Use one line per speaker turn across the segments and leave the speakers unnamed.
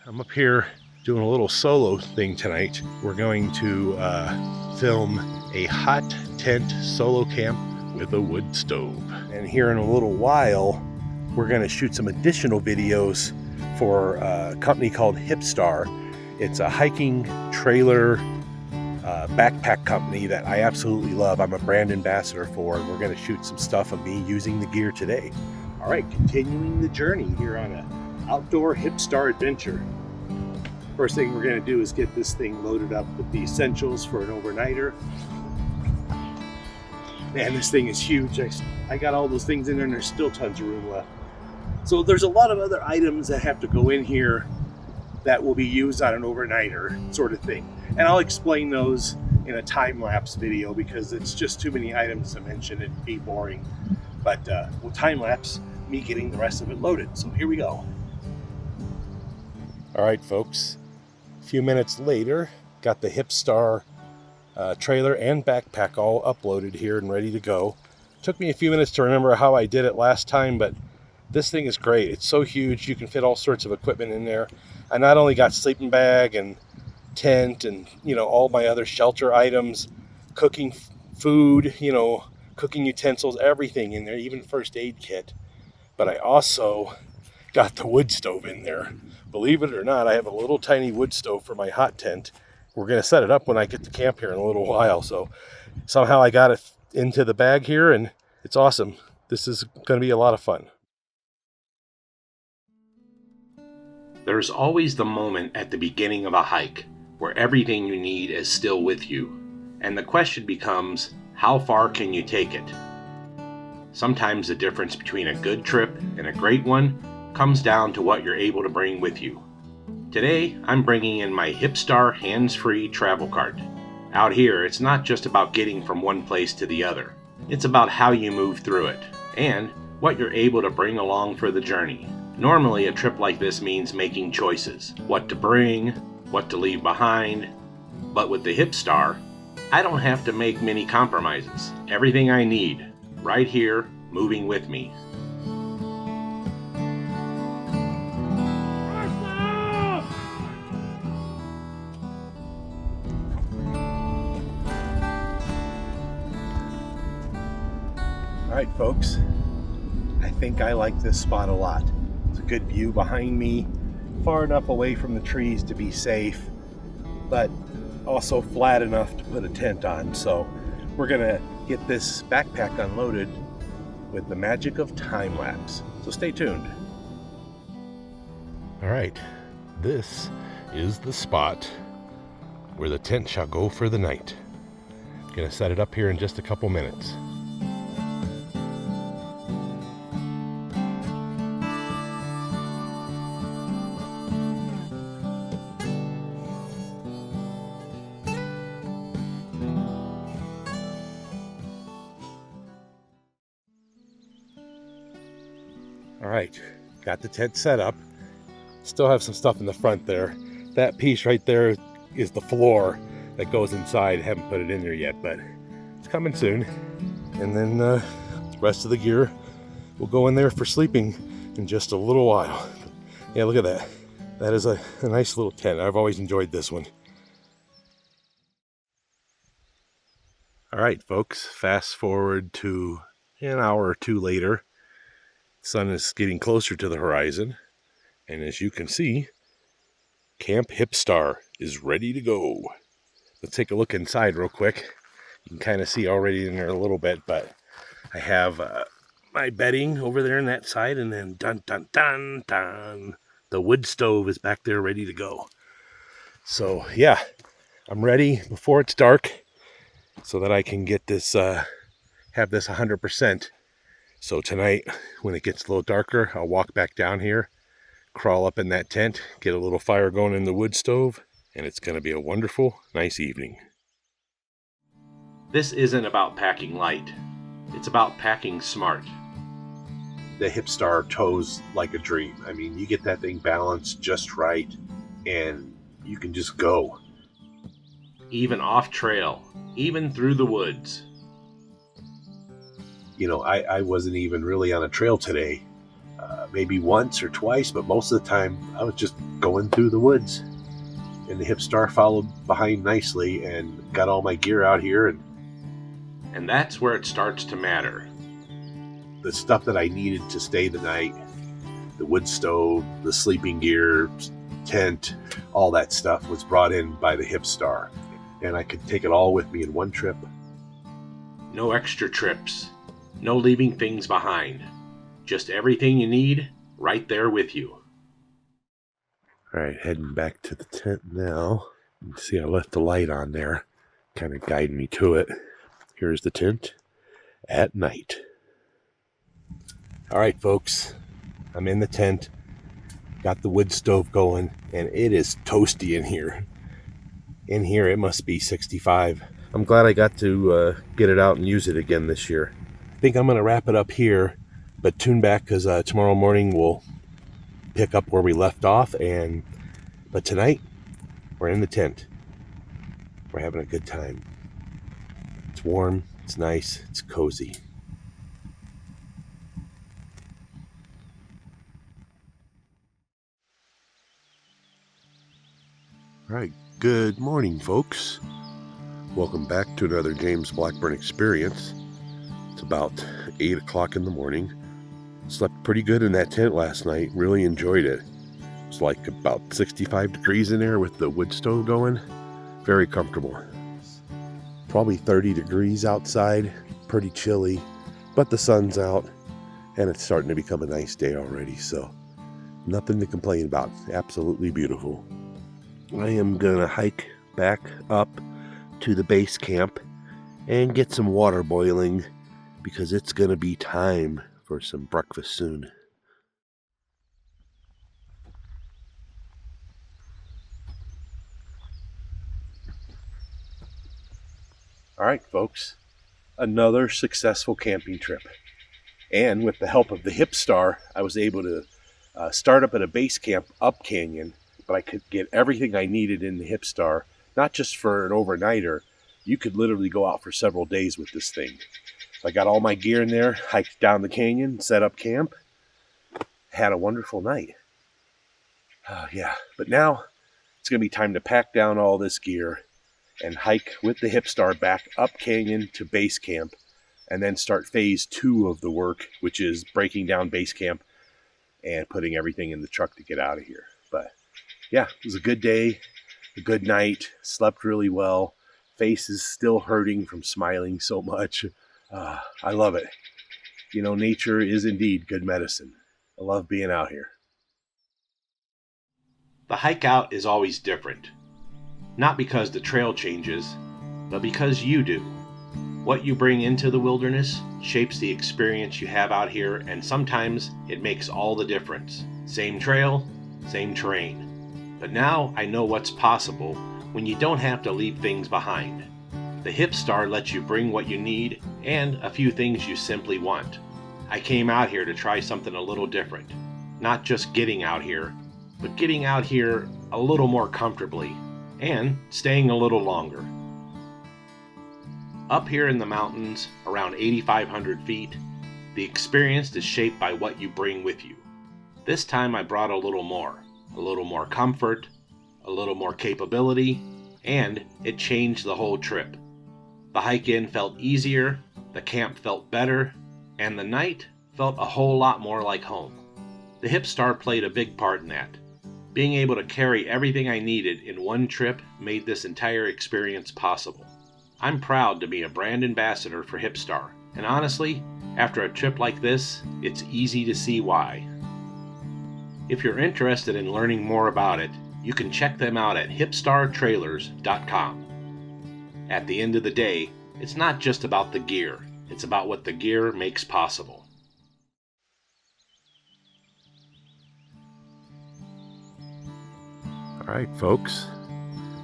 I'm up here doing a little solo thing tonight. We're going to film a hot tent solo camp with a wood stove. And here in a little while, we're going to shoot some additional videos for a company called Hipstar. It's a hiking trailer backpack company that I absolutely love. I'm a brand ambassador for, and we're going to shoot some stuff of me using the gear today. All right, continuing the journey here on an outdoor Hipstar adventure. First thing we're going to do is get this thing loaded up with the essentials for an overnighter. Man, this thing is huge. I got all those things in there and there's still tons of room left. So there's a lot of other items that have to go in here that will be used on an overnighter sort of thing. And I'll explain those in a time-lapse video because it's just too many items to mention. It'd be boring. But we'll time-lapse me getting the rest of it loaded. So here we go. All right, folks. A few minutes later, got the Hipstar trailer and backpack all uploaded here and ready to go. Took me a few minutes to remember how I did it last time, but this thing is great. It's so huge, you can fit all sorts of equipment in there. I not only got sleeping bag and tent and, all my other shelter items, cooking food, cooking utensils, everything in there, even first aid kit. But I also got the wood stove in there. Believe it or not, I have a little tiny wood stove for my hot tent. We're going to set it up when I get to camp here in a little while. So somehow I got it into the bag here and it's awesome. This is going to be a lot of fun.
There's always the moment at the beginning of a hike where everything you need is still with you. And the question becomes, how far can you take it? Sometimes the difference between a good trip and a great one comes down to what you're able to bring with you. Today, I'm bringing in my Hipstar hands-free travel cart. Out here, it's not just about getting from one place to the other. It's about how you move through it, and what you're able to bring along for the journey. Normally, a trip like this means making choices. What to bring, what to leave behind. But with the Hipstar, I don't have to make many compromises. Everything I need, right here, moving with me.
All right, folks, I think I like this spot a lot. It's a good view behind me, far enough away from the trees to be safe, but also flat enough to put a tent on. So we're gonna get this backpack unloaded with the magic of time lapse. So stay tuned. All right, this is the spot where the tent shall go for the night. Gonna set it up here in just a couple minutes. All right, got the tent set up. Still have some stuff in the front there. That piece right there is the floor that goes inside. Haven't put it in there yet, but it's coming soon. And then the rest of the gear will go in there for sleeping in just a little while. Yeah, look at that. That is a nice little tent. I've always enjoyed this one. All right, folks, fast forward to an hour or two later. The sun is getting closer to the horizon, and as you can see, Camp Hipstar is ready to go. Let's take a look inside real quick. You can kind of see already in there a little bit, but I have my bedding over there on that side, and then dun dun dun dun, the wood stove is back there ready to go. So yeah, I'm ready before it's dark so that I can get this, have this 100%. So tonight, when it gets a little darker, I'll walk back down here, crawl up in that tent, get a little fire going in the wood stove, and it's going to be a wonderful, nice evening.
This isn't about packing light. It's about packing smart.
The Hipstar tows like a dream. I mean, you get that thing balanced just right, and you can just go.
Even off trail, even through the woods.
I wasn't even really on a trail today. maybe once or twice, but most of the time I was just going through the woods. And the Hipstar followed behind nicely and got all my gear out here.
And that's where it starts to matter.
The stuff that I needed to stay the night, the wood stove, the sleeping gear, tent, all that stuff was brought in by the Hipstar. And I could take it all with me in one trip.
No extra trips. No leaving things behind. Just everything you need right there with you.
All right, heading back to the tent now. You see, I left the light on there, kind of guiding me to it. Here's the tent at night. All right, folks, I'm in the tent. Got the wood stove going, and it is toasty in here. In here, it must be 65. I'm glad I got to get it out and use it again this year. I think I'm going to wrap it up here, but tune back because tomorrow morning we'll pick up where we left off. But tonight, we're in the tent. We're having a good time. It's warm, it's nice, it's cozy. All right, good morning, folks. Welcome back to another James Blackburn experience. It's about 8 o'clock in the morning. Slept pretty good in that tent last night. Really enjoyed it. It's like about 65 degrees in there with the wood stove going. Very comfortable. Probably 30 degrees outside. Pretty chilly, but the sun's out and it's starting to become a nice day already. So nothing to complain about. Absolutely beautiful. I am gonna hike back up to the base camp and get some water boiling because it's gonna be time for some breakfast soon. All right, folks, another successful camping trip. And with the help of the Hipstar, I was able to start up at a base camp up canyon, but I could get everything I needed in the Hipstar, not just for an overnighter. You could literally go out for several days with this thing. I got all my gear in there, hiked down the canyon, set up camp, had a wonderful night. But now it's going to be time to pack down all this gear and hike with the Hipstar back up canyon to base camp, and then start phase 2 of the work, which is breaking down base camp and putting everything in the truck to get out of here. But yeah, it was a good day, a good night, slept really well. Face is still hurting from smiling so much. I love it. You know, nature is indeed good medicine. I love being out here.
The hike out is always different. Not because the trail changes, but because you do. What you bring into the wilderness shapes the experience you have out here, and sometimes it makes all the difference. Same trail, same terrain. But now I know what's possible when you don't have to leave things behind. The Hipstar lets you bring what you need and a few things you simply want. I came out here to try something a little different. Not just getting out here, but getting out here a little more comfortably and staying a little longer. Up here in the mountains, around 8,500 feet, the experience is shaped by what you bring with you. This time I brought a little more comfort, a little more capability, and it changed the whole trip. The hike in felt easier, the camp felt better, and the night felt a whole lot more like home. The Hipstar played a big part in that. Being able to carry everything I needed in one trip made this entire experience possible. I'm proud to be a brand ambassador for Hipstar, and honestly, after a trip like this, it's easy to see why. If you're interested in learning more about it, you can check them out at hipstartrailers.com. At the end of the day, it's not just about the gear, it's about what the gear makes possible.
All right, folks,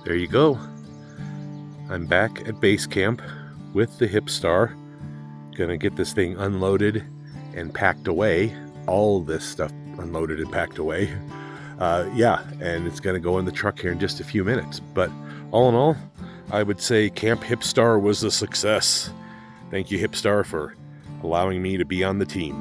there you go. I'm back at base camp with the Hipstar. Gonna get this thing unloaded and packed away. All this stuff unloaded and packed away. And it's gonna go in the truck here in just a few minutes. But all in all, I would say Camp Hipstar was a success. Thank you, Hipstar, for allowing me to be on the team.